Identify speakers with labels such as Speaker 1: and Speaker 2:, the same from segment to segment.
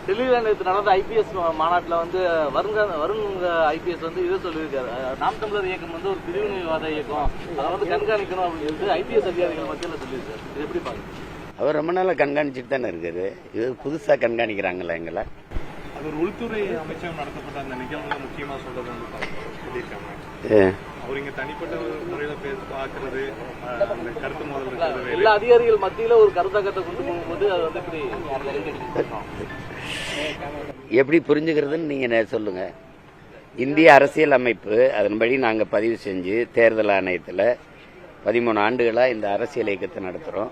Speaker 1: டெல்லியில நடந்த ஐபிஎஸ் மாநாட்டில் வந்து வருண் ஐபிஎஸ் வந்து இதை சொல்லியிருக்காரு. நாம் தமிழர் இயக்கம் வந்து ஒரு பிரிவினைவாத இயக்கம், அதை வந்து கண்காணிக்கணும் அப்படின்னு சொல்லிட்டு ஐபிஎஸ் அதிகாரிகள் மத்தியில் சொல்லியிருக்காரு. இது எப்படி பாருங்க? அவர் ரொம்ப நாளா கண்காணிச்சுட்டு தானே இருக்காரு. இது புதுசா கண்காணிக்கிறாங்களா எங்களை?
Speaker 2: அது ஒரு உள்துறை அமைச்சகம் நடத்தப்பட்ட அந்த நிகழ்வுல முக்கியமா சொல்றது வந்து சொல்லியிருக்காங்க. அவர் இங்க தனிப்பட்ட முறையில பாக்குறது, அந்த கருத்து மோதல்
Speaker 1: எல்லா அதிகாரிகள் மத்தியில ஒரு கருத்தாக்கத்தை கொண்டு போகும்போது அது வந்து
Speaker 3: எப்படி புரிஞ்சுக்கிறதுன்னு நீங்க சொல்லுங்க. இந்திய அரசியல் அமைப்பு அதன்படி நாங்க பதிவு செஞ்சு தேர்தல் ஆணையத்தில் 13 ஆண்டுகளா இந்த அரசியல் இயக்கத்தை நடத்துறோம்.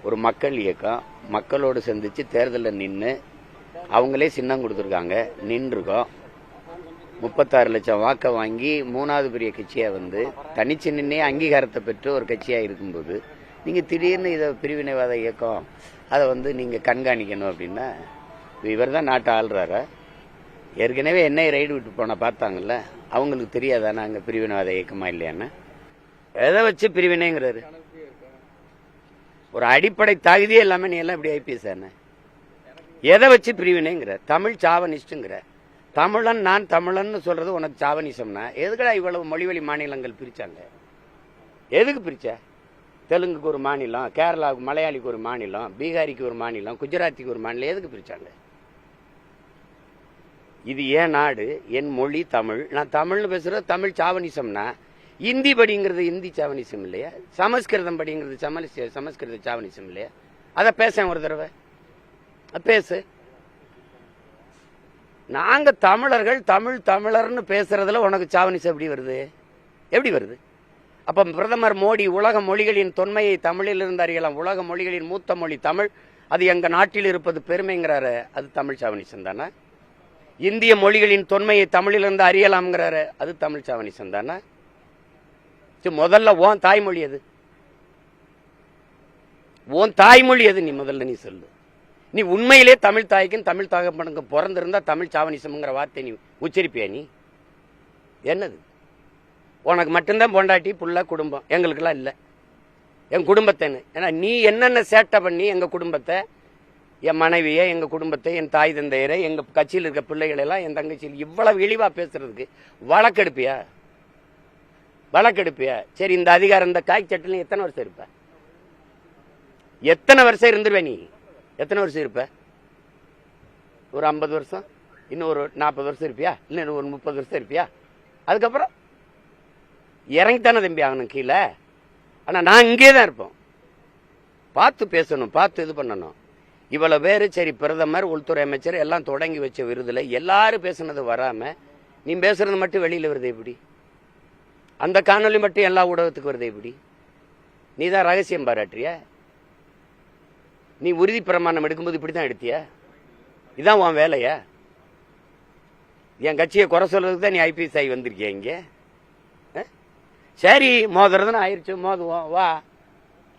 Speaker 3: ஒரு மக்கள் இயக்கம், மக்களோடு சந்திச்சு தேர்தலில் நின்று அவங்களே சின்னம் கொடுத்துருக்காங்க, நின்றுருக்கோம். 36 லட்சம் வாக்கை வாங்கி 3வது பெரிய கட்சியா வந்து தனிச்சு நின்னே அங்கீகாரத்தை பெற்று ஒரு கட்சியா இருக்கும்போது நீங்க திடீர்னு இதை பிரிவினைவாத இயக்கம் அதை வந்து நீங்க கண்காணிக்கணும் அப்படின்னா, இவர் தான் நாட்டை ஆள்றாரா? ஏற்கனவே என்னை ரைடு விட்டு போன பார்த்தாங்கல்ல, அவங்களுக்கு தெரியாதா நாங்க பிரிவினைவாத இயக்கமா இல்லையான்னு? எதை வச்சு பிரிவினைங்கிறாரு? ஒரு அடிப்படை தகுதியே இல்லாம நீ எல்லாம் இப்படி ஐபிஎஸ் ஆன எதை வச்சு பிரிவினைங்கிற? தமிழ் சாவனிஸ்டுங்கிற. தமிழன் நான் தமிழன் சொல்றது உனக்கு சாவனிசம்னா எதுக்கடா இவ்வளவு மொழிவழி மாநிலங்கள் பிரிச்சாங்க? எதுக்கு பிரிச்ச? தெலுங்குக்கு ஒரு மாநிலம், கேரளாவுக்கு மலையாளிக்கு ஒரு மாநிலம், பீகாரிக்கு ஒரு மாநிலம், குஜராத்திக்கு ஒரு மாநிலம், எதுக்கு பிரிச்சாங்க? இது ஏன் நாடு, என் மொழி தமிழ், நான் தமிழ்னு பேசுறது தமிழ் சாவனிசம்னா இந்தி படிங்கிறது இந்தி சாவனிசம் இல்லையா? சமஸ்கிருதம் படிங்கிறது சமஸ்கிருத சாவனிசம் இல்லையா? அதை பேச ஒரு தடவை பேசு. நாங்க தமிழர்கள் தமிழர்னு பேசுறதுல உனக்கு சாவனிசம் எப்படி வருது? எப்படி வருது? அப்ப பிரதமர் மோடி உலக மொழிகளின் தொன்மையை தமிழில் இருந்து அறியலாம், உலக மொழிகளின் மூத்த மொழி தமிழ், அது எங்க நாட்டில் இருப்பது பெருமைங்கிறாரு, அது தமிழ் சாவனிசம் தானே? இந்திய மொழிகளின் தொன்மையை தமிழிலிருந்து அறியலாம்ங்கிறாரு, அது தமிழ் சாவனிசம் தானே? முதல்ல உன் தாய்மொழி எது? உன் தாய்மொழி எது? நீ முதல்ல நீ சொல்லு. நீ உண்மையிலே தமிழ் தாய்க்கும் தமிழ் தகப்பனுக்கும் பிறந்திருந்தா தமிழ் சாவனிசம்ங்கிற வார்த்தை நீ உச்சரிப்பியா? நீ என்னது? உனக்கு மட்டும்தான் பொண்டாட்டி புள்ள குடும்பம், எங்களுக்கெல்லாம் இல்லை. என் குடும்பத்தைன்னு ஏன்னா நீ என்னென்ன சேட்டை பண்ணி எங்க குடும்பத்தை, என் மனைவியை, எங்க குடும்பத்தை, என் தாய் தந்தையரை, எங்க கட்சியில் இருக்க பிள்ளைகள் எல்லாம், என் தங்கச்சியில் இவ்வளவு இழிவா பேசுறதுக்கு வழக்கெடுப்பியா? வழக்கெடுப்பியா? சரி, இந்த அதிகாரம் இந்த காய் சட்டில எத்தனை வருஷம் இருப்ப? எத்தனை வருஷம் இருந்துருவே நீ? எத்தனை வருஷம் இருப்ப? ஒரு 50 வருஷம், இன்னும் ஒரு 40 வருஷம் இருப்பியா? இல்லை ஒரு 30 வருஷம் இருப்பியா? அதுக்கப்புறம் இறங்கித்தானே தம்பி ஆகணும் கீழே. ஆனா நான் இங்கே தான் இருப்போம். பார்த்து பேசணும், பார்த்து இது பண்ணணும். இவ்வளவு பேரு சரி, பிரதமர், உள்துறை அமைச்சர் எல்லாம் தொடங்கி வச்ச விருதுல எல்லாரும் பேசுனது வராம நீ பேசுறது மட்டும் வெளியில வருது எப்படி? அந்த காணொலி மட்டும் எல்லா ஊடகத்துக்கு வருது எப்படி? நீ தான் ரகசியம் பாராட்டுறிய? நீ உறுதி பிரமாணம் எடுக்கும்போது இப்படிதான் எடுத்தியா? இதான் உன் வேலையா? என் கட்சியை குறை சொல்றதுக்கு தான் நீ ஐபிஎஸ் ஆகி வந்திருக்கிய இங்க? சரி, மோதுறதுன்னு ஆயிடுச்சு, மோதுவோம் வா.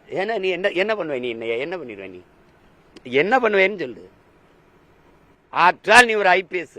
Speaker 3: ஏன்னா நீ என்ன பண்ணுவ? நீ என்ன பண்ணிடுவ? நீ என்ன பண்ணுவேன்னு சொல்லு. ஆற்றால் நீ ஒரு ஐபிஎஸ்.